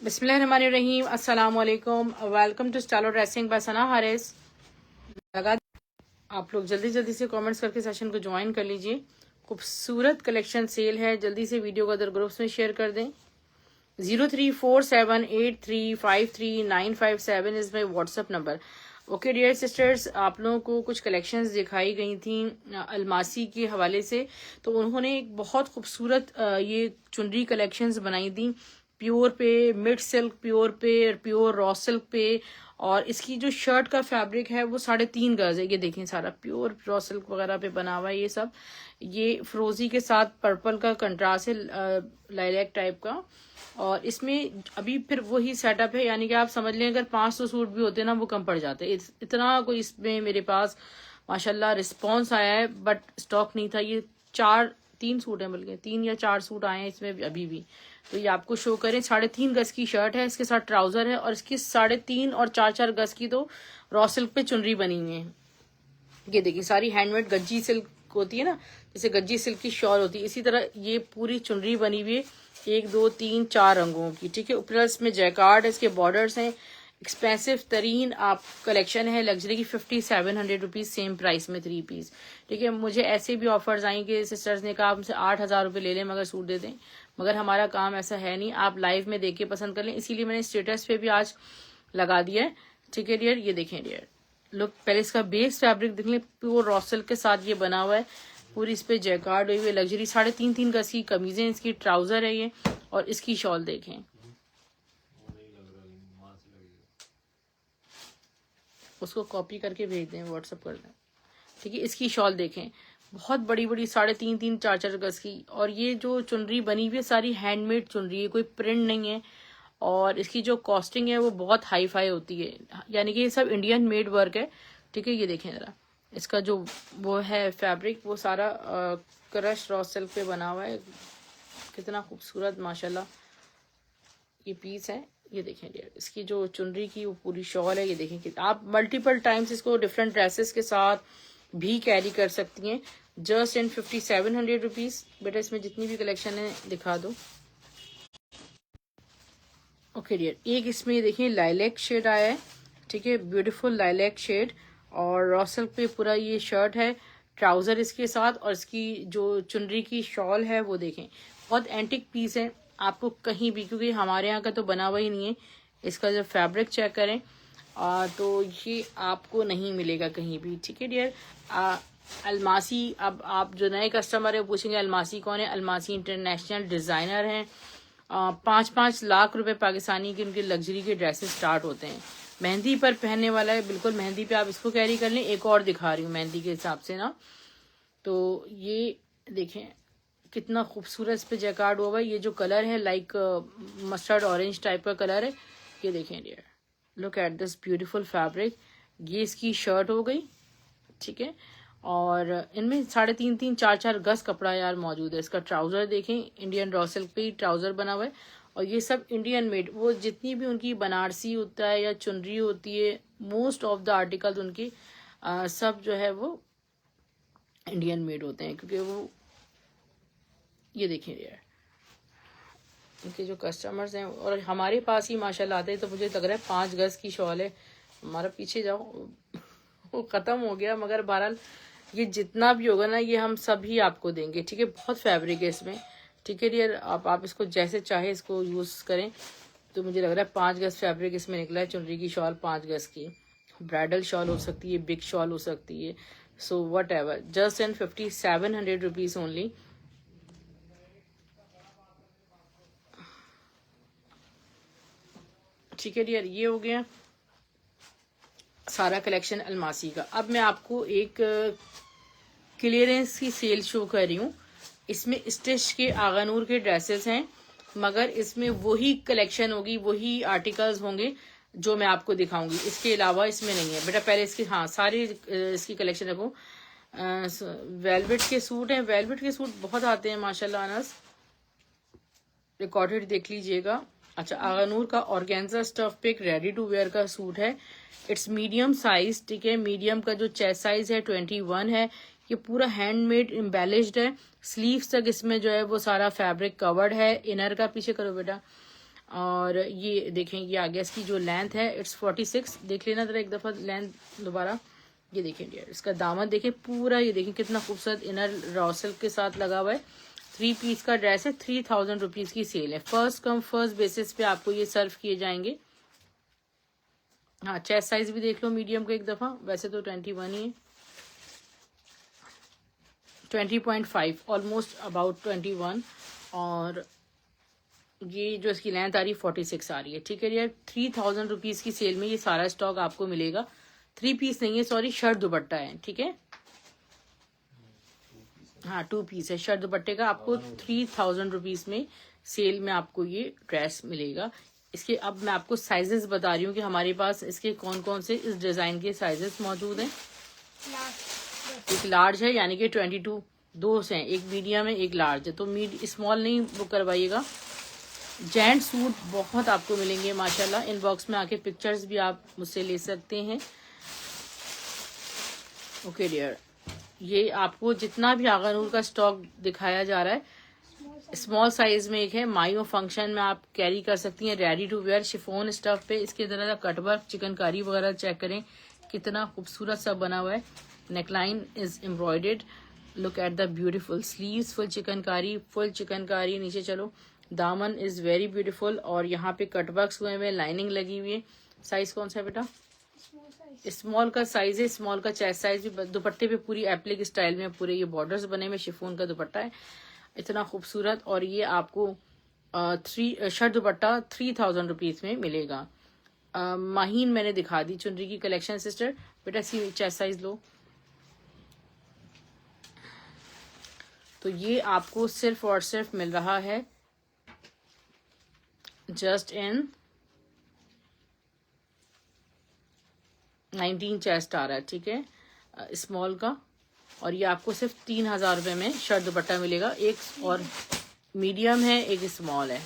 बिस्मिल्लाहिर्रहमानिर्रहीम, अस्सलाम वालेकुम, welcome to style dressing by Sana Haris. लगा आप लोग जल्दी जल्दी से कमेंट्स करके सेशन को ज्वाइन कर लीजिए। खूबसूरत कलेक्शन सेल है, जल्दी से वीडियो को अदर ग्रुप्स में शेयर कर दें। 0347835395 is my WhatsApp number. Okay dear sisters, आप लोगों को कुछ कलेक्शंस दिखाई गई थी अलमासी के हवाले से, तो उन्होंने एक बहुत खूबसूरत ये चुनरी कलेक्शंस बनाई थी प्योर पे, मिड सिल्क प्योर पे, प्योर रॉ सिल्क पे। और इसकी जो शर्ट का फैब्रिक है वो 3.5 गज है। ये देखें, सारा प्योर रॉ सिल्क वगैरह पे बना हुआ है ये सब। ये फ्रोजी के साथ पर्पल का कंट्रास्ट है, लाइलैक टाइप का। और इसमें अभी फिर वही सेटअप है, यानी कि आप समझ लें अगर 500 सूट भी होते ना वो कम पड़ जाते। इतना कोई इसमें मेरे पास माशाल्लाह रिस्पॉन्स आया है, बट स्टॉक नहीं था। ये 3 सूट है, बल्कि 3 या 4 सूट आए हैं इसमें अभी भी। तो ये आपको शो करें, 3.5 गज की शर्ट है, इसके साथ ट्राउजर है, और इसकी 3.5 और 4 गज की तो रॉ सिल्क पे चुनरी बनी हुई है। ये देखिए, सारी हैंडमेड गज्जी सिल्क होती है ना, जैसे गज्जी सिल्क की शॉल होती है, इसी तरह ये पूरी चुनरी बनी हुई है 1 2 3 4 रंगों की। ठीक है, ऊपर इसमें जैकार्ड, इसके बॉर्डर्स हैं। एक्सपेंसिव तरीन आप कलेक्शन है लग्जरी की, 5700 रुपीज सेम प्राइस में 3 पीस। ठीक है, मुझे ऐसे भी ऑफर्स आई कि सिस्टर्स ने कहा हमसे 8000 रुपये ले लें मगर सूट दे दें, मगर हमारा काम ऐसा है नहीं, आप लाइव में देख के पसंद कर लें। इसीलिए मैंने स्टेटस पे भी आज लगा दिया है। ठीक है डियर, ये देखें डियर, लुक पहले इसका बेस फैब्रिक देख लें, प्योर रॉ सिल्क के साथ ये बना हुआ है, पूरी इस पे जैकार्ड हुई हुई लग्जरी। 3.5 गज की कमीजें, इसकी ट्राउजर है ये, और इसकी शॉल देखें, उसको कॉपी करके भेज दें, व्हाट्सअप कर दें। ठीक है, इसकी शॉल देखें, बहुत बड़ी बड़ी 3.5 4 गज की। और ये जो चुनरी बनी हुई है सारी हैंडमेड चुनरी है, कोई प्रिंट नहीं है। और इसकी जो कॉस्टिंग है वो बहुत हाई फाई होती है, यानी कि ये सब इंडियन मेड वर्क है। ठीक है, ये देखें जरा, इसका जो वो है फैब्रिक वो सारा क्रश रॉ सिल्क पे बना हुआ है। कितना खूबसूरत माशाल्लाह ये पीस है। ये देखें डियर, इसकी जो चुनरी की वो पूरी शॉल है। ये देखें कि आप मल्टीपल टाइम्स इसको डिफरेंट ड्रेसेस के साथ भी कैरी कर सकती हैं, जस्ट इन 5700 रुपीज। बेटा इसमें जितनी भी कलेक्शन है दिखा दो। ओके डियर, एक इसमें ये देखिए लाइलैक शेड आया है। ठीक है, ब्यूटीफुल लाइलैक शेड, और रॉ सिल्क पे पूरा ये शर्ट है, ट्राउजर इसके साथ, और इसकी जो चुनरी की शॉल है वो देखें, बहुत एंटिक पीस है। आपको कहीं भी, क्योंकि हमारे यहाँ का तो बना हुआ ही नहीं है, इसका जब फैब्रिक चेक करें तो ये आपको नहीं मिलेगा कहीं भी। ठीक है डियर, अलमासी, अब आप जो नए कस्टमर है पूछेंगे अलमासी कौन है, अलमासी इंटरनेशनल डिजाइनर हैं। 5-5 लाख रुपए पाकिस्तानी के उनके लग्जरी के ड्रेसेस स्टार्ट होते हैं। मेहंदी पर पहनने वाला है, बिल्कुल मेहंदी पे आप इसको कैरी कर लें। एक और दिखा रही हूँ मेहंदी के हिसाब से ना, तो ये देखें कितना खूबसूरत इस पे जैकार्ड हुआ है। ये जो कलर है लाइक मस्टर्ड ऑरेंज टाइप का कलर है। ये देखें dear, look at this beautiful fabric. ये इसकी शर्ट हो गई। ठीक है, और इनमें 3.5 4 गज कपड़ा यार मौजूद है। इसका ट्राउजर देखें, इंडियन रॉ सिल्क पे ट्राउजर बना हुआ है, और ये सब इंडियन मेड। वो जितनी भी उनकी बनारसी होता है या चुनरी होती है, मोस्ट ऑफ द आर्टिकल्स उनकी सब जो है वो इंडियन मेड होते हैं, क्योंकि वो ये देखें यार, उनके जो कस्टमर्स हैं और हमारे पास ही माशाल्लाह आते हैं, तो मुझे लग रहा है 5 गज की शॉल है। हमारा पीछे जाओ वो खत्म हो गया, मगर बहरहाल ये जितना भी होगा ना ये हम सभी आपको देंगे। ठीक है, बहुत फैब्रिक है इसमें। ठीक है डियर, आप इसको जैसे चाहे इसको यूज करें। तो मुझे लग रहा है 5 गज फैब्रिक इसमें निकला है। चुनरी की शॉल 5 गज की, ब्राइडल शॉल हो सकती है, बिग शॉल हो सकती है, so what ever, just in 5700 rupees only. ठीक है डियर, ये हो गया सारा कलेक्शन अलमासी का। अब मैं आपको एक क्लियरेंस की सेल शो कर रही हूँ। इसमें स्टिच के आगानूर के ड्रेसेस हैं, मगर इसमें वही कलेक्शन होगी, वही आर्टिकल्स होंगे जो मैं आपको दिखाऊंगी, इसके अलावा इसमें नहीं है। बेटा पहले इसकी सारी इसकी कलेक्शन रखो। वेलवेट के सूट हैं, वेलवेट के सूट बहुत आते हैं माशाल्लाह। अनस रिकॉर्डेड देख लीजिएगा। अच्छा, आगानूर का ऑर्गेन्जा स्टफ पे एक रेडी टू वेयर का सूट है, इट्स मीडियम साइज। ठीक है, मीडियम का जो चेस्ट साइज है 21 है। ये पूरा हैंडमेड एम्बेलिश्ड है, स्लीव्स तक इसमें जो है वो सारा फैब्रिक कवर्ड है। इनर का पीछे करो बेटा, और ये देखें, ये आगे इसकी जो लेंथ है इट्स 46। देख लेना जरा एक दफ़ा लेंथ दोबारा। ये देखें डियर, इसका दामन देखें पूरा, ये देखें कितना खूबसूरत इनर रॉ सिल्क के साथ लगा हुआ है। 3 पीस का ड्रेस है, 3000 रुपीज़ की सेल है। फर्स्ट कम फर्स्ट बेसिस पे आपको ये सर्व किए जाएंगे। हाँ, चेस्ट साइज भी देख लो मीडियम का एक दफ़ा, वैसे तो 21 ही है, 20.5 ऑलमोस्ट अबाउट 21। और ये जो इसकी लेंथ आ रही है 46 आ रही है। ठीक है यार, 3000 रुपीज़ की सेल में ये सारा स्टॉक आपको मिलेगा। 3 पीस नहीं है, सॉरी, शर्ट दुपट्टा है। ठीक है, हाँ 2 पीस है शर्ट दुपट्टे का। आपको 3000 रुपीज़ में सेल में आपको ये ड्रेस मिलेगा। इसके अब मैं आपको साइजेस बता रही हूँ कि हमारे पास इसके कौन कौन से इस डिज़ाइन के साइजेस मौजूद हैं। एक लार्ज है, यानी कि 22, दो से हैं, एक मीडियम है एक लार्ज है, तो स्मॉल नहीं बुक करवाइएगा। जेंट सूट बहुत आपको मिलेंगे माशाल्लाह। इनबॉक्स में आके पिक्चर्स भी आप मुझसे ले सकते हैं। ओके डियर, ये आपको जितना भी आगा नूर का स्टॉक दिखाया जा रहा है, स्मॉल साइज में एक है, मायो फंक्शन में आप कैरी कर सकती हैं, ready to wear chiffon stuff पे। इसके तरह कटवर्क चिकनकारी वगैरह चेक करें कितना खूबसूरत सा बना हुआ है। Neckline is embroidered, look at the beautiful sleeves, full chikankari. नीचे चलो, दामन इज वेरी ब्यूटीफुल और यहाँ पे कटवर्क्स हुए हुए, लाइनिंग लगी हुई है। साइज कौन सा है बेटा? स्मॉल का साइज है, स्मॉल का चेस्ट साइज भी। दुपट्टे पे पूरी एप्लिक स्टाइल में पूरे ये बॉर्डर्स बने हुए, शिफॉन का दुपट्टा है इतना खूबसूरत। और ये आपको शर्ट दुपट्टा 3000 रुपीज में मिलेगा। माहीन मैंने दिखा दी चुनरी की कलेक्शन सिस्टर। बेटा सी चेस्ट साइज लो। तो ये आपको सिर्फ और सिर्फ मिल रहा है जस्ट इन 19 चेस्ट आ रहा है। ठीक है, स्मॉल का। और ये आपको सिर्फ 3000 रुपये में शर्ट दुपट्टा मिलेगा। एक और मीडियम है, एक स्मॉल है,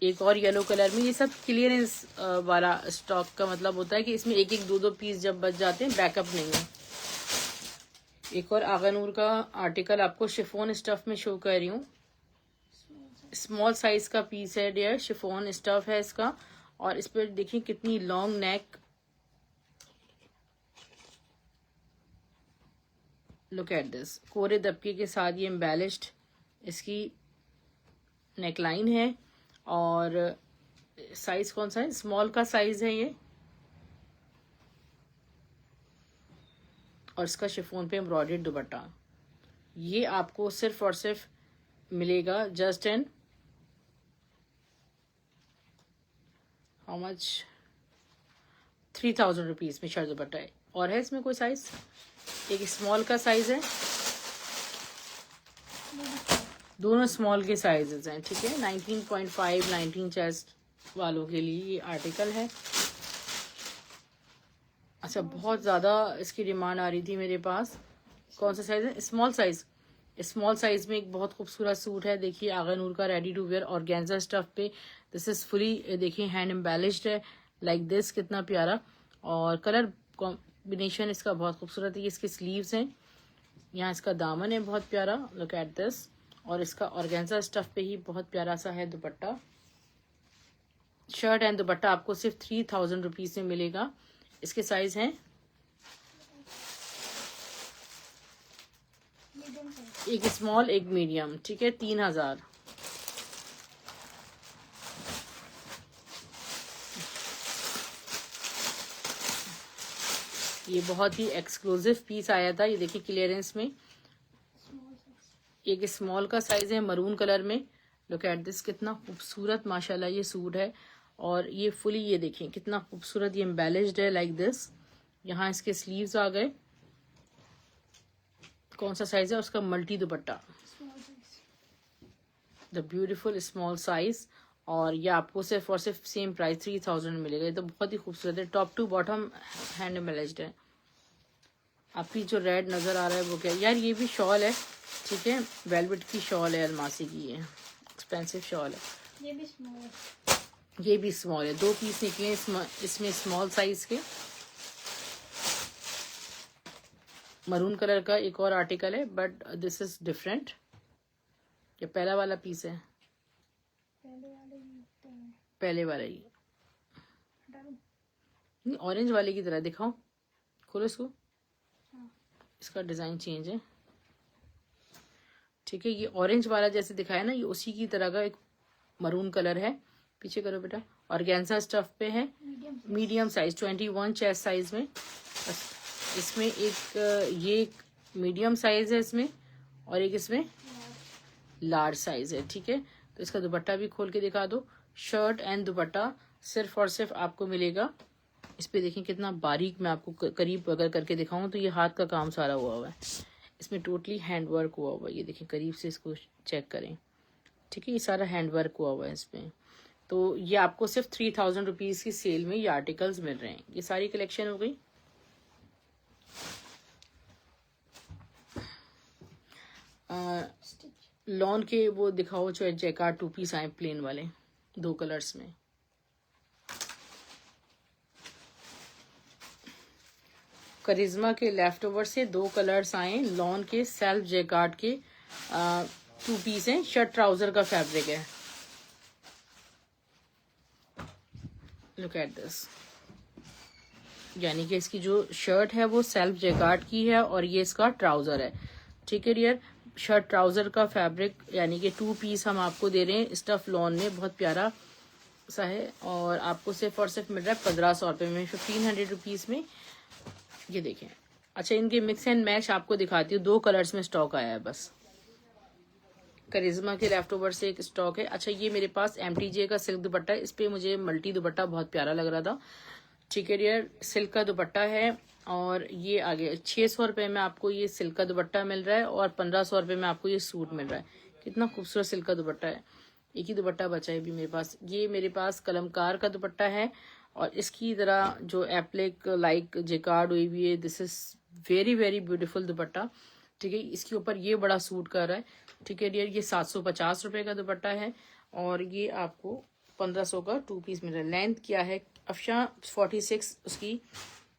एक और येलो कलर में। ये सब क्लियरेंस वाला स्टॉक का मतलब होता है कि इसमें एक एक दो दो पीस जब बच जाते हैं, बैकअप नहीं है। एक और आगा नूर का आर्टिकल आपको शिफॉन स्टफ में शो कर रही हूँ। स्मॉल साइज का पीस है डियर, शिफॉन स्टफ है इसका। और इस पर देखिए कितनी long neck, look at this, कोरे दबके के साथ ये एम्बेलिश्ड इसकी नेकलाइन है। और साइज कौन सा है? स्मॉल का साइज है ये। और इसका शिफॉन पे एम्ब्रॉयडर्ड दुपट्टा। ये आपको सिर्फ और सिर्फ मिलेगा just in how much, 3000 rupees में शर्ट दुपट्टा है। और है इसमें कोई साइज? एक स्मॉल का साइज है, दोनों स्मॉल के साइजेस हैं। ठीक है, 19.5 19 चेस्ट वालों के लिए ये आर्टिकल है। अच्छा, बहुत ज़्यादा इसकी डिमांड आ रही थी मेरे पास। कौन सा साइज है? Small size. स्मॉल साइज में एक बहुत खूबसूरत सूट है, देखिए आगा नूर का, ready to wear organza stuff पे। दिस इज फुली, देखिए हैंड एम्बेलिश्ड है लाइक दिस, कितना प्यारा। और कलर कॉम्बिनेशन इसका बहुत खूबसूरत है। ये इसके स्लीव्स हैं, यहाँ इसका दामन है बहुत प्यारा, लुक एट दिस। और इसका ऑर्गेन्जा स्टफ पे ही बहुत प्यारा सा है दुपट्टा। शर्ट एंड दुपट्टा आपको सिर्फ 3000 रुपीज में मिलेगा। इसके साइज हैं एक स्मॉल एक मीडियम। ठीक है, 3000। ये बहुत ही एक्सक्लूसिव पीस आया था, ये देखिए क्लियरेंस में। एक स्मॉल का साइज है मरून कलर में, लुक एट दिस, कितना खूबसूरत माशाल्लाह ये सूट है। और ये फुली, ये देखिए कितना खूबसूरत ये एम्बेलिश्ड है लाइक दिस। यहाँ इसके स्लीव्स आ गए। कौन सा साइज है उसका? Multi dupatta, the beautiful small size. और ये आपको सिर्फ और सिर्फ सेम प्राइस 3000 में मिलेगा। ये तो बहुत ही खूबसूरत है, top to bottom hand embellished है। आपकी जो रेड नजर आ रहा है वो क्या यार? ये भी शॉल है, ठीक है, वेलवेट की शॉल है, अलमासी की है, एक्सपेंसिव शॉल है। ये भी स्मॉल है, ये भी स्मॉल है। 2 पीस निकले इसमें स्मॉल साइज के। मरून कलर का एक और आर्टिकल है, बट दिस इज डिफरेंट। ये पहला वाला पीस है, पहले वाला ही नहीं, ऑरेंज वाले की तरह दिखाओ, खोलो इसको। इसका डिजाइन चेंज है, ठीक है। ये ऑरेंज वाला जैसे दिखाया ना, ये उसी की तरह का एक मरून कलर है। पीछे करो बेटा। ऑर्गेन्जा स्टफ पे है, मीडियम साइज 21 चेस्ट साइज में। बस इसमें एक ये एक मीडियम साइज है इसमें, और एक इसमें लार्ज साइज है, ठीक है। तो इसका दुपट्टा भी खोल के दिखा दो। शर्ट एंड दुपट्टा सिर्फ और सिर्फ आपको मिलेगा। इस पे देखें कितना बारीक, मैं आपको करीब अगर करके दिखाऊं तो ये हाथ का काम सारा हुआ है। इसमें टोटली हैंड वर्क हुआ हुआ है, ये देखें करीब से इसको चेक करें, ठीक है। ये सारा हैंड वर्क हुआ हुआ है इसमें। तो ये आपको सिर्फ 3000 रुपीज की सेल में ये आर्टिकल्स मिल रहे हैं। ये सारी कलेक्शन हो गई। लॉन के वो दिखाओ जो जैकार्ड 2 पीस आए प्लेन वाले 2 कलर्स में। करिश्मा के लेफ्ट ओवर से 2 कलर्स आए, लॉन के सेल्फ जैकार्ड के 2 पीस हैं। शर्ट ट्राउजर का फैब्रिक है। लुक एट दिस, यानी कि इसकी जो शर्ट है वो सेल्फ जैकार्ड की है और ये इसका ट्राउजर है, ठीक है डियर। शर्ट ट्राउजर का फैब्रिक यानी कि 2 पीस हम आपको दे रहे हैं स्टफ लॉन में, बहुत प्यारा सा है। और आपको सिर्फ और सिर्फ मिल रहा है 1500 रुपये में, 1500 रुपीज में। ये देखें। अच्छा, इनके मिक्स एंड मैच आपको दिखाती हूँ। 2 कलर्स में स्टॉक आया है बस। करिश्मा के लेफ्ट ओवर से एक स्टॉक है। अच्छा, ये मेरे पास MTJ का सिल्क दुपट्टा है। इस पे मुझे मल्टी दुपट्टा बहुत प्यारा लग रहा था, ठीक है डियर। सिल्क का दुपट्टा है और ये आगे 600 रुपये में आपको ये सिल्क का दुपट्टा मिल रहा है और 1500 रुपये में आपको ये सूट मिल रहा है। कितना खूबसूरत सिल्क का दुपट्टा है। एक ही दुपट्टा बचा है अभी मेरे पास। ये मेरे पास कलमकार का दुपट्टा है और इसकी तरह जो एप्लिक लाइक जेकार्ड हुई हुई है। This is very very beautiful दुपट्टा, ठीक है। इसके ऊपर ये बड़ा सूट कर रहा है, ठीक है डियर। ये 750 रुपये का दुपट्टा है और ये आपको 1500 का 2 पीस मिल रहा है। लेंथ क्या है अफशा? 46 उसकी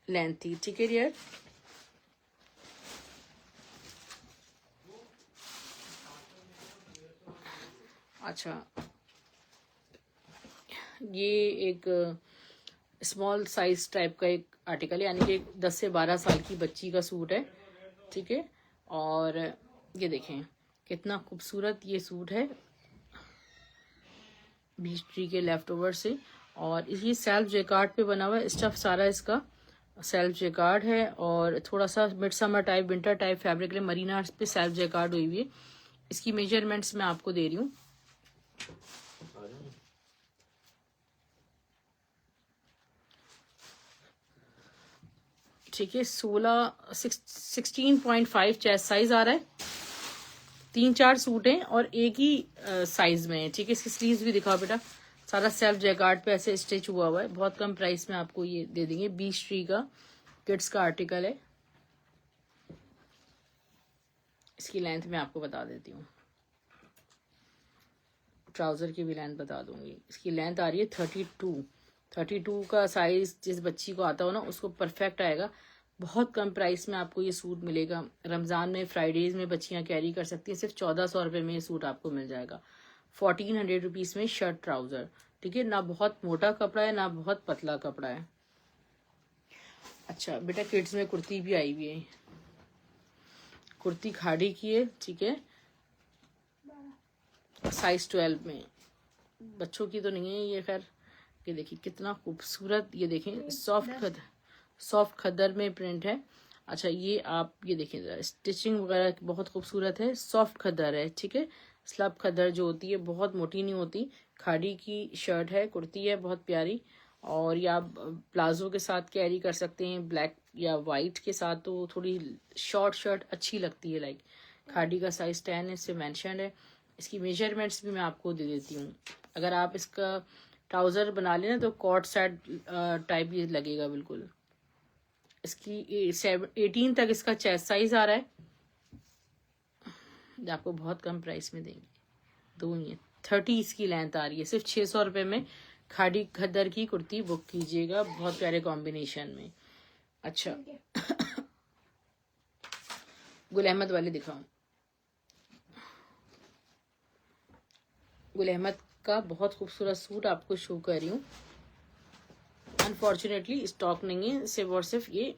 लेंथ थी, ठीक है डियर। अच्छा, ये एक स्मॉल साइज टाइप का एक आर्टिकल है, यानी कि 10 से 12 साल की बच्ची का सूट है, ठीक है। और ये देखें कितना खूबसूरत ये सूट है, बीच ट्री के लेफ्ट ओवर से। और ये सेल्फ जैकार्ड पे बना हुआ है स्टफ, सारा इसका सेल्फ जैकार्ड है और थोड़ा सा mid summer type winter type fabric है। मरीना पे सेल्फ जैकार्ड हुई हुई है। इसकी मेजरमेंट्स मैं आपको दे रही हूँ। ठीक है, 16.5 चेस्ट साइज आ रहा है। 3-4 सूट हैं और एक ही साइज में है, ठीक है। इसकी स्लीव्स भी दिखाओ बेटा। सारा सेल्फ जैकार्ड पे ऐसे स्टिच हुआ हुआ है। बहुत कम प्राइस में आपको ये दे देंगे। बीच ट्री का किड्स का आर्टिकल है। इसकी लेंथ मैं आपको बता देती हूँ, ट्राउजर की भी लेंथ बता दूंगी। इसकी लेंथ आ रही है 32 का साइज जिस बच्ची को आता हो ना उसको परफेक्ट आएगा। बहुत कम प्राइस में आपको ये सूट मिलेगा। रमजान में फ्राइडेज में बच्चियां कैरी कर सकती हैं। सिर्फ 1400 रुपये में ये सूट आपको मिल जाएगा। 1400 रुपीज में शर्ट ट्राउजर, ठीक है। ना बहुत मोटा कपड़ा है ना बहुत पतला कपड़ा है। अच्छा बेटा, किड्स में कुर्ती भी आई हुई है। कुर्ती खाड़ी की है, ठीक है, साइज 12 में। बच्चों की तो नहीं है ये, खैर। ये देखिए कितना खूबसूरत, ये देखें सॉफ्ट खद्दर में प्रिंट है। अच्छा, ये आप ये देखें जरा, स्टिचिंग वगैरह बहुत खूबसूरत है। सॉफ्ट खद्दर है, ठीक है। स्लब खद्दर जो होती है बहुत मोटी नहीं होती। खाड़ी की शर्ट है, कुर्ती है बहुत प्यारी। और या आप प्लाजो के साथ कैरी कर सकते हैं, ब्लैक या वाइट के साथ तो थोड़ी शॉर्ट शर्ट अच्छी लगती है। लाइक खाड़ी का साइज 10 इससे मैंशन है। इसकी मेजरमेंट्स भी मैं आपको दे देती हूँ। अगर आप इसका ट्राउजर बना लेना तो कॉट सेट टाइप ये लगेगा बिल्कुल। इसकी 18 तक इसका चेस्ट साइज आ रहा है। आपको बहुत कम प्राइस में देंगे। 30 इसकी लेंथ आ रही है। सिर्फ 600 रुपये में खाड़ी खद्दर की कुर्ती बुक कीजिएगा, बहुत प्यारे कॉम्बिनेशन में। अच्छा गुल अहमद वाले दिखाऊं। गुल अहमद का बहुत खूबसूरत सूट आपको शो कर रही हूँ। अनफॉर्चुनेटली स्टॉक नहीं है, सिर्फ और सिर्फ ये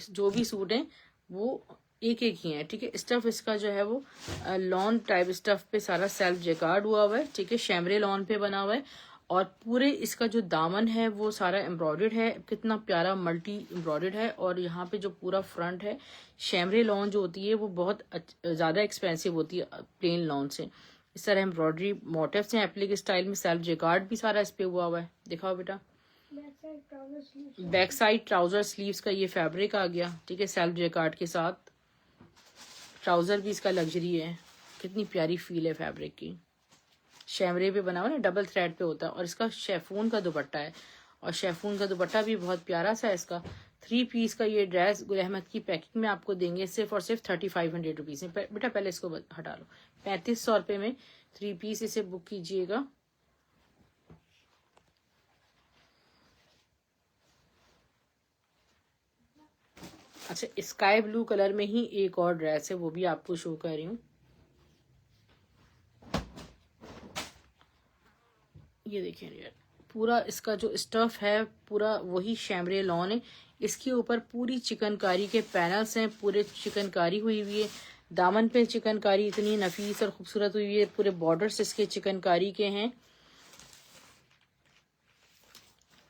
जो भी सूट हैं वो एक एक ही है, ठीक है। स्टफ इसका जो है वो लॉन टाइप स्टफ पे सारा सेल्फ जेकार्ड हुआ है, ठीक है। शैमरे लॉन पे बना हुआ है और पूरे इसका जो दामन है वो सारा एम्ब्रॉयडर्ड है, कितना प्यारा मल्टी एम्ब्रॉयडर्ड है। और यहाँ पे जो पूरा फ्रंट है, शैमरे लॉन जो होती है वो बहुत ज़्यादा एक्सपेंसिव होती है प्लेन लॉन से। इस तरह एम्ब्रॉयडरी मोटिव्स हैं एप्लिक स्टाइल में, सेल्फ जेकार्ड भी सारा इस पे हुआ हुआ है। दिखाओ बेटा, बैक साइड ट्राउजर स्लीव्स का ये फैब्रिक आ गया, ठीक है, सेल्फ जेकार्ड के साथ। ट्राउजर भी इसका लग्जरी है, कितनी प्यारी फील है फैब्रिक की। शैमरे पे बना हुआ ना, डबल थ्रेड पे होता है। और इसका शेफून का दुपट्टा है, और शेफून का दुपट्टा भी बहुत प्यारा सा है इसका। 3 पीस का ये ड्रेस गुल अहमद की पैकिंग में आपको देंगे सिर्फ और सिर्फ 3500 रुपीज में। बेटा पहले इसको हटा लो, 3500 रुपये में 3 पीस इसे बुक कीजिएगा। अच्छा, स्काई ब्लू कलर में ही एक और ड्रेस है, वो भी आपको शो कर रही हूँ। ये देखिए यार, पूरा इसका जो स्टफ है पूरा वही शैमरे लॉन है। इसके ऊपर पूरी चिकनकारी के पैनल्स हैं, पूरे चिकनकारी हुई हुई है। दामन पे चिकनकारी इतनी नफीस और खूबसूरत हुई हुई है, पूरे बॉर्डर्स इसके चिकनकारी के हैं।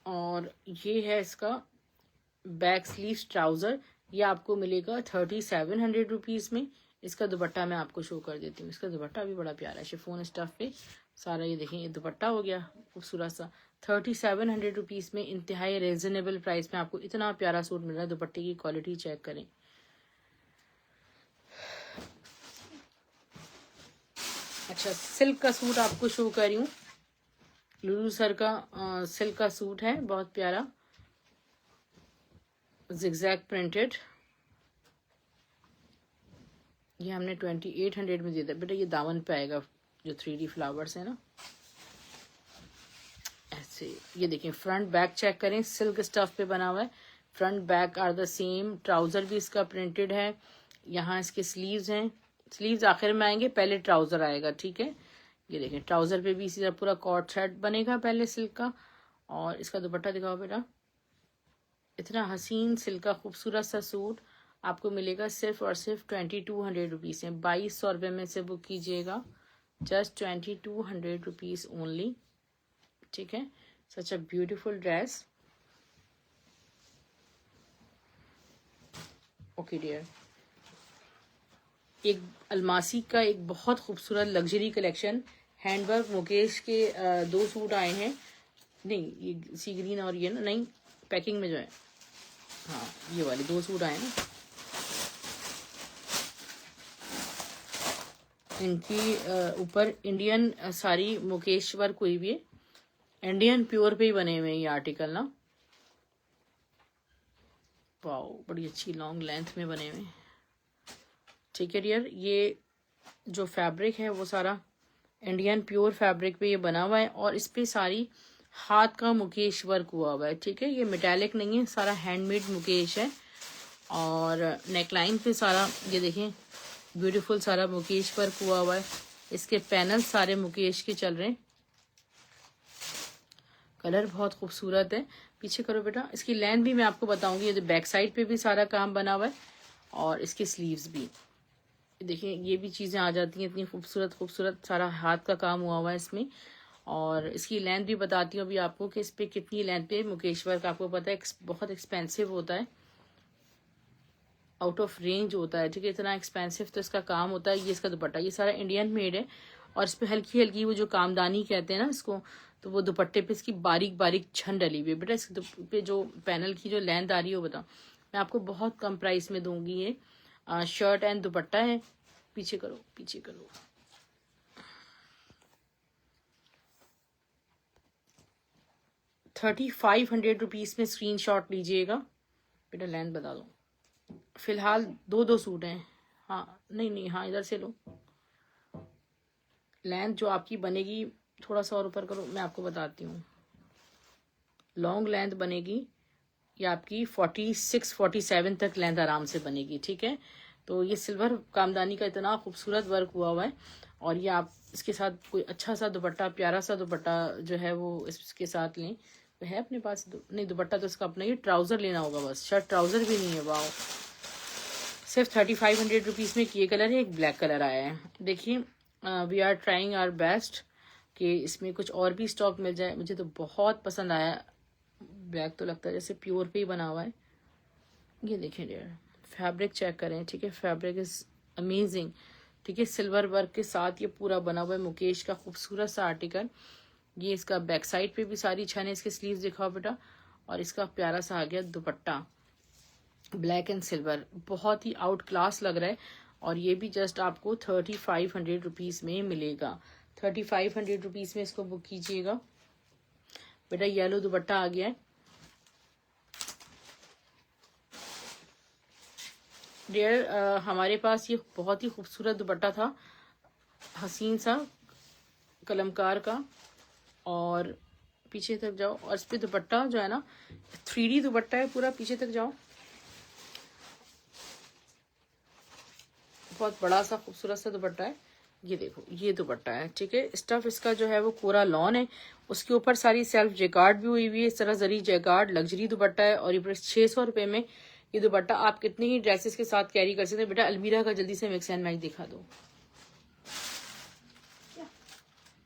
और ये है इसका बैक स्लीव्स ट्राउजर, ये आपको मिलेगा 3700 रुपीज में। इसका दुपट्टा मैं आपको शो कर देती हूँ। इसका दुपट्टा भी बड़ा प्यारा है, शिफॉन स्टफ पे सारा। ये देखें, ये दुपट्टा हो गया खूबसूरत सा। 3700 रुपीज में इंतहाई रिजनेबल प्राइस में आपको इतना प्यारा सूट मिल रहा है। दुपट्टे की क्वालिटी चेक करें। अच्छा, सिल्क का सूट आपको शो कर रही हूँ। लुलू सर का सिल्क का सूट है, बहुत प्यारा, जिगजैग प्रिंटेड। ये हमने 2800 में दिया था बेटा। ये दामन पे आएगा, जो 3D फ्लावर्स है ना, ऐसे। ये देखें, फ्रंट बैक चेक करें, सिल्क स्टफ पे बना हुआ है। Front back are the same. Trouser भी इसका प्रिंटेड है। यहाँ इसके स्लीव्स हैं, स्लीव्स आखिर में आएंगे, पहले ट्राउजर आएगा, ठीक है। ये देखें, ट्राउजर पे भी इसी तरह पूरा कॉर्ड थ्रेड बनेगा पहले सिल्क का। और इसका दुपट्टा दिखाओ बेटा। इतना हसीन सिल्क का खूबसूरत सा सूट आपको मिलेगा सिर्फ और सिर्फ 2200 रुपीज़ में। 2200 रुपये में से बुक कीजिएगा, जस्ट 2200 रुपीज़ ओनली, ठीक है। Such a beautiful dress. Okay dear, एक अलमासी का एक बहुत खूबसूरत लग्जरी कलेक्शन, हैंडवर्क मुकेश के 2 सूट आए हैं। नहीं, ये सी ग्रीन और ये ना, नहीं पैकिंग में जो है, हाँ ये वाले 2 सूट आए ना। इनकी ऊपर इंडियन सारी मुकेश वर्क हुई हुई है, इंडियन प्योर पे ही बने हुए हैं ये आर्टिकल ना। वाओ, बड़ी अच्छी लॉन्ग लेंथ में बने हुए, ठीक है डियर। ये जो फैब्रिक है वो सारा इंडियन प्योर फैब्रिक पे ये बना हुआ है, और इस पे सारी हाथ का मुकेश वर्क हुआ हुआ है, ठीक है। ये मेटालिक नहीं है, सारा हैंडमेड मुकेश है। और नेकलाइन पे सारा ये देखें ब्यूटीफुल सारा मुकेश वर्क हुआ हुआ है। इसके पैनल सारे मुकेश के चल रहे हैं। कलर बहुत खूबसूरत है। पीछे करो बेटा, इसकी लेंथ भी मैं आपको बताऊंगी। ये बैक साइड पे भी सारा काम बना हुआ है, और इसके स्लीव्स भी देखिए, ये भी चीज़ें आ जाती हैं। इतनी खूबसूरत खूबसूरत सारा हाथ का काम हुआ हुआ है इसमें। और इसकी लेंथ भी बताती हूँ अभी आपको कि इस पे कितनी लेंथ पे मुकेश वर्क, आपको पता है बहुत एक्सपेंसिव होता है, आउट ऑफ रेंज होता है, ठीक है। इतना एक्सपेंसिव तो इसका काम होता है। ये इसका दुपट्टा, ये सारा इंडियन मेड है, और इस पे हल्की हल्की वो जो कामदानी कहते हैं ना इसको, तो वो दुपट्टे पे इसकी बारीक बारीक छन डली हुई है। बेटा इसके पे जो पैनल की जो लेंथ आ रही है वो बताओ, मैं आपको बहुत कम प्राइस में दूंगी। ये शर्ट एंड दुपट्टा है। पीछे करो, पीछे करो। ₹3500 में स्क्रीनशॉट लीजिएगा। बेटा लेंथ बता दो। फिलहाल 2 सूट हैं। हाँ नहीं नहीं, हाँ इधर से लो। लेंथ जो आपकी बनेगी, थोड़ा सा और ऊपर करो, मैं आपको बताती हूँ। लॉन्ग लेंथ बनेगी ये आपकी 46-47 तक लेंथ आराम से बनेगी, ठीक है। तो ये सिल्वर कामदानी का इतना खूबसूरत वर्क हुआ हुआ है। और ये आप इसके साथ कोई अच्छा सा दुपट्टा, प्यारा सा दुपट्टा जो है वो इसके साथ लें। तो है अपने पास नहीं दुपट्टा तो इसका अपना, ये ट्राउज़र लेना होगा बस, शर्ट ट्राउज़र भी नहीं है। वाओ, सिर्फ 3500 रुपीज़ में ये कलर है, एक ब्लैक कलर आया है। देखिए we are trying our best कि इसमें कुछ और भी स्टॉक मिल जाए। मुझे तो बहुत पसंद आया ब्लैक, तो लगता है जैसे प्योर पे ही बना हुआ है। ये देखें डियर, फैब्रिक चेक करें, ठीक है, फैब्रिक इज अमेजिंग, ठीक है, सिल्वर वर्क के साथ ये पूरा बना हुआ है। मुकेश का खूबसूरत सा आर्टिकल। ये इसका बैक साइड पे भी सारी छन है, इसके स्लीव्स दिखाओ बेटा। और इसका प्यारा सा आ गया दुपट्टा, ब्लैक एंड सिल्वर, बहुत ही आउट क्लास लग रहा है। और ये भी जस्ट आपको 3500 रुपीज़ में मिलेगा। 3500 रुपीज़ में इसको बुक कीजिएगा बेटा। येलो दुपट्टा आ गया है डियर। हमारे पास ये बहुत ही खूबसूरत दुपट्टा था, हसीन सा कलमकार का। और पीछे तक जाओ, और इस पे दुपट्टा जो है ना 3D दुपट्टा है पूरा, पीछे तक जाओ, बहुत बड़ा सा खूबसूरत सा दुपट्टा है। ये देखो, ये दुपट्टा है, ठीक है। स्टफ इसका जो है वो पूरा लॉन है, उसके ऊपर सारी सेल्फ जैकार्ड भी हुई हुई है, इस तरह जरी जैकार्ड, लग्जरी दुपट्टा है। और ये 600 रुपये में ये दुपट्टा आप कितनी ही ड्रेसेस के साथ कैरी कर सकते हैं। बेटा अलमीरा का जल्दी से मिक्स एंड मैच दिखा दो।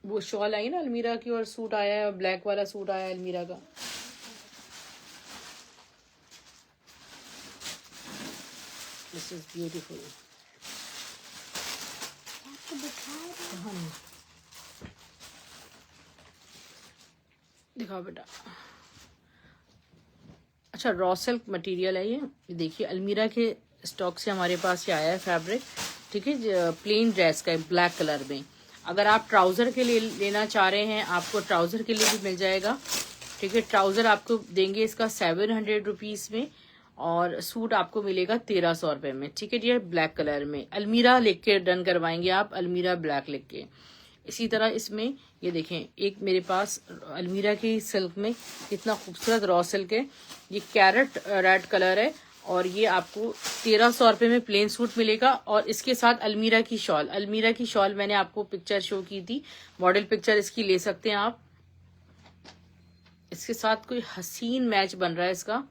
वो शॉल आई ना अलमीरा की, और सूट आया है, ब्लैक वाला सूट आया है अलमीरा का। This is beautiful. दिखाओ बेटा। अच्छा, रॉ सिल्क मटेरियल है ये देखिए, अलमीरा के स्टॉक से हमारे पास ये आया है फैब्रिक, ठीक है, प्लेन ड्रेस का ब्लैक कलर में। अगर आप ट्राउज़र के लिए लेना चाह रहे हैं, आपको ट्राउज़र के लिए भी मिल जाएगा, ठीक है। ट्राउज़र आपको देंगे इसका 700 रुपीज़ में, और सूट आपको मिलेगा 1300 रुपये में, ठीक है डियर, ब्लैक कलर में। अलमीरा लिख के डन करवाएंगे आप, अलमीरा ब्लैक लिख के। इसी तरह इसमें ये देखें, एक मेरे पास अलमीरा की सिल्क में कितना खूबसूरत रॉ सिल्क है, ये कैरेट रेड कलर है, और ये आपको 1300 रुपये में प्लेन सूट मिलेगा। और इसके साथ अलमीरा की शॉल, अलमीरा की शॉल मैंने आपको पिक्चर शो की थी, मॉडल पिक्चर इसकी ले सकते हैं आप। इसके साथ कोई हसीन मैच बन रहा है इसका,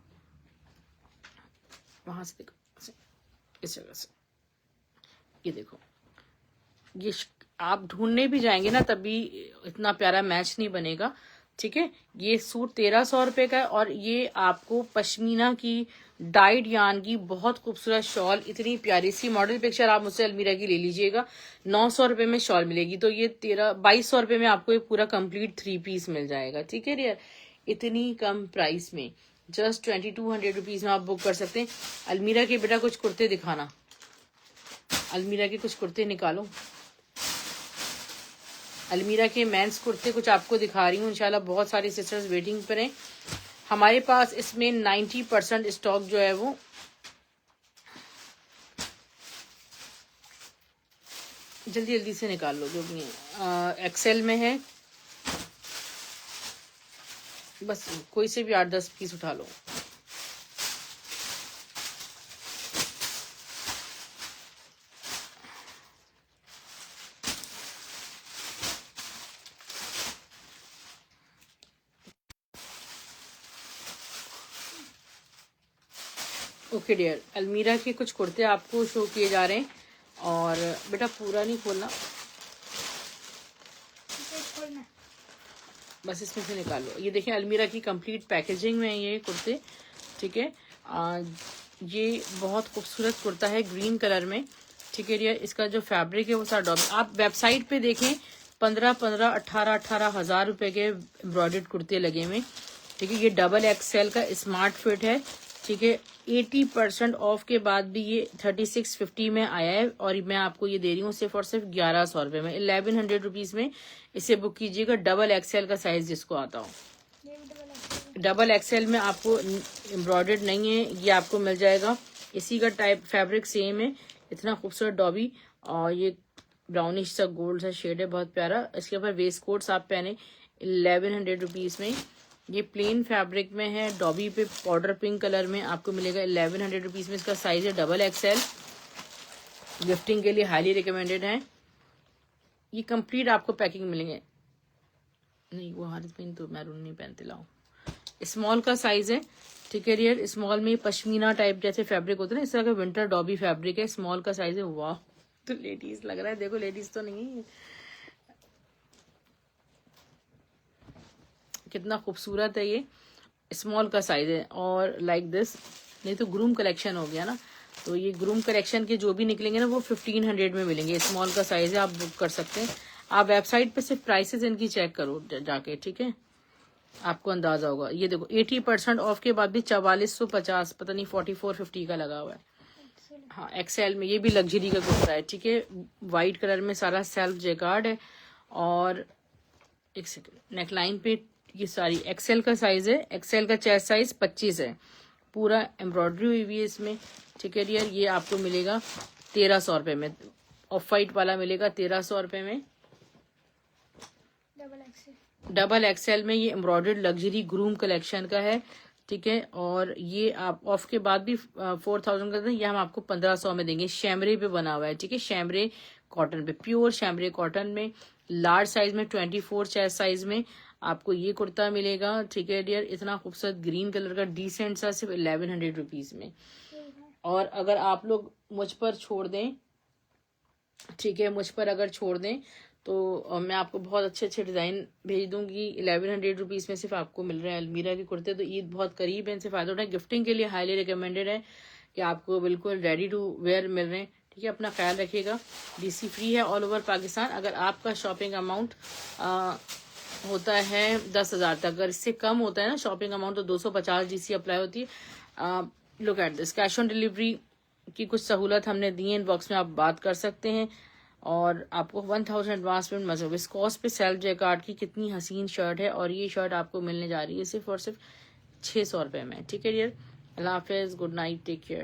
वहां से देखो, इस जगह से ये देखो, ये आप ढूंढने भी जाएंगे ना तभी इतना प्यारा मैच नहीं बनेगा, ठीक है। ये सूट 1300 रुपये का है, और ये आपको पश्मीना की डाइड यान की बहुत खूबसूरत शॉल, इतनी प्यारी सी मॉडल पिक्चर आप मुझसे अलमीरा की ले लीजिएगा। 900 रुपये में शॉल मिलेगी, तो ये 2200 रुपये में आपको ये पूरा कंप्लीट 3 पीस मिल जाएगा, ठीक है डियर। इतनी कम प्राइस में जस्ट 2200 रुपीज में आप बुक कर सकते हैं। अलमीरा के बेटा कुछ कुर्ते दिखाना, अलमीरा के कुछ कुर्ते निकालो, अलमीरा के मेंस कुर्ते कुछ आपको दिखा रही हूँ। इंशाल्लाह बहुत सारी सिस्टर्स वेटिंग पर हैं। हमारे पास इसमें 90% स्टॉक जो है वो जल्दी जल्दी से निकाल लो, जो भी है एक्सेल में है, बस कोई से भी 8-10 पीस उठा लो। ओके डियर, अलमीरा के कुछ कुर्ते आपको शो किए जा रहे हैं, और बेटा पूरा नहीं खोलना, बस इसमें से निकाल लो। ये देखें अलमीरा की कंप्लीट पैकेजिंग में ये कुर्ते, ठीक है। ये बहुत खूबसूरत कुर्ता है ग्रीन कलर में, ठीक है डियर। इसका जो फैब्रिक है वो सारा आप वेबसाइट पे देखें, 15-15, 18-18 हज़ार रुपए के एम्ब्रॉयडर्ड कुर्ते लगे हुए, ठीक है। ये डबल एक्सएल का स्मार्ट फिट है, ठीक है। 80% ऑफ के बाद भी ये 3650 में आया है, और मैं आपको ये दे रही हूँ सिर्फ और सिर्फ 1100 रुपये में। 1100 रुपीज़ में इसे बुक कीजिएगा, डबल एक्सएल का साइज जिसको आता हो। डबल एक्सएल में आपको एम्ब्रॉयडर्ड नहीं है, ये आपको मिल जाएगा। इसी का टाइप फैब्रिक सेम है, इतना खूबसूरत डॉबी, और ये ब्राउनिश सा गोल्ड सा शेड है, बहुत प्यारा। इसके ऊपर वेस्ट कोट्स आप पहने 1100 रुपीज़ में। ये प्लेन फैब्रिक में है, डॉबी पे पाउडर पिंक कलर में आपको मिलेगा 1100 रुपीज़ में। इसका साइज है डबल एक्सएल, गिफ्टिंग के लिए हाईली रिकमेंडेड है। ये कंप्लीट आपको पैकिंग मिलेंगे। नहीं वो हारिस बहन तो मैरून नहीं पहनते, लाओ। स्मॉल का साइज है, ठीक है डियर। स्मॉल में पश्मीना टाइप जैसे फैब्रिक होते हैं ना, इस तरह का विंटर डॉबी फैब्रिक है। स्मॉल का साइज है। वाह, तो लेडीज लग रहा है, देखो लेडीज तो नहीं है, कितना खूबसूरत है ये। स्मॉल का साइज है और लाइक दिस। नहीं तो ग्रूम कलेक्शन हो गया ना, तो ये ग्रूम कलेक्शन के जो भी निकलेंगे ना वो 1500 में मिलेंगे। स्मॉल का साइज है, आप बुक कर सकते हैं। आप वेबसाइट पे सिर्फ प्राइसेस इनकी चेक करो जाके, ठीक है, आपको अंदाजा होगा। ये देखो 80% ऑफ के बाद भी 4450, पता नहीं 4450 का लगा हुआ है। हाँ एक्सेल में, ये भी लग्जरी का कुर्ता है, ठीक है। वाइट कलर में सारा सेल्फ जेकार्ड है और एक सेकेंड, नेकलाइन पे ये सारी एक्सेल का साइज है। एक्सेल का चेस्ट साइज 25 है। पूरा एम्ब्रॉयडरी हुई हुई है इसमें, ठीक है डियर। ये आपको मिलेगा 1300 रुपये में। ऑफ वाइट वाला मिलेगा 1300 रुपये में। डबल एक्सेल में ये एम्ब्रॉयडर्ड लग्जरी ग्रूम कलेक्शन का है, ठीक है। और ये आप ऑफ के बाद भी 4000 का, ये हम आपको 1500 में देंगे। शैमरे पे बना हुआ है, ठीक है, शैमरे कॉटन पे, प्योर शैमरे कॉटन में, लार्ज साइज में 24 चेस्ट साइज में आपको ये कुर्ता मिलेगा, ठीक है डियर। इतना खूबसूरत ग्रीन कलर का डिसेंट सा, सिर्फ 1100 रुपीज में। और अगर आप लोग मुझ पर छोड़ दें, ठीक है, मुझ पर अगर छोड़ दें तो मैं आपको बहुत अच्छे अच्छे डिजाइन भेज दूंगी। 1100 रुपीज में सिर्फ आपको मिल रहे हैं अलमीरा के कुर्ते। तो ईद बहुत करीब है, इनसे फायदा उठाएं। गिफ्टिंग के लिए हाईली रिकमेंडेड है कि आपको बिल्कुल रेडी टू वेयर मिल रहे हैं, ठीक है। अपना ख्याल रखिएगा। डीसी फ्री है ऑल ओवर पाकिस्तान। अगर आपका शॉपिंग अमाउंट होता है 10,000 तक, अगर इससे कम होता है ना शॉपिंग अमाउंट, तो 250 डीसी अप्लाई होती है। Look at this, cash on delivery की कुछ सहूलत हमने दी है, इनबॉक्स में आप बात कर सकते हैं। और आपको 1000 एडवांस पेमेंट मतलब विस्कॉस पे सेल्फ जैकार्ड की कितनी हसीन शर्ट है, और ये शर्ट आपको मिलने जा रही है सिर्फ और सिर्फ 600 रुपये में, ठीक है डियर। अल्लाह हाफिज, गुड नाइट, टेक केयर।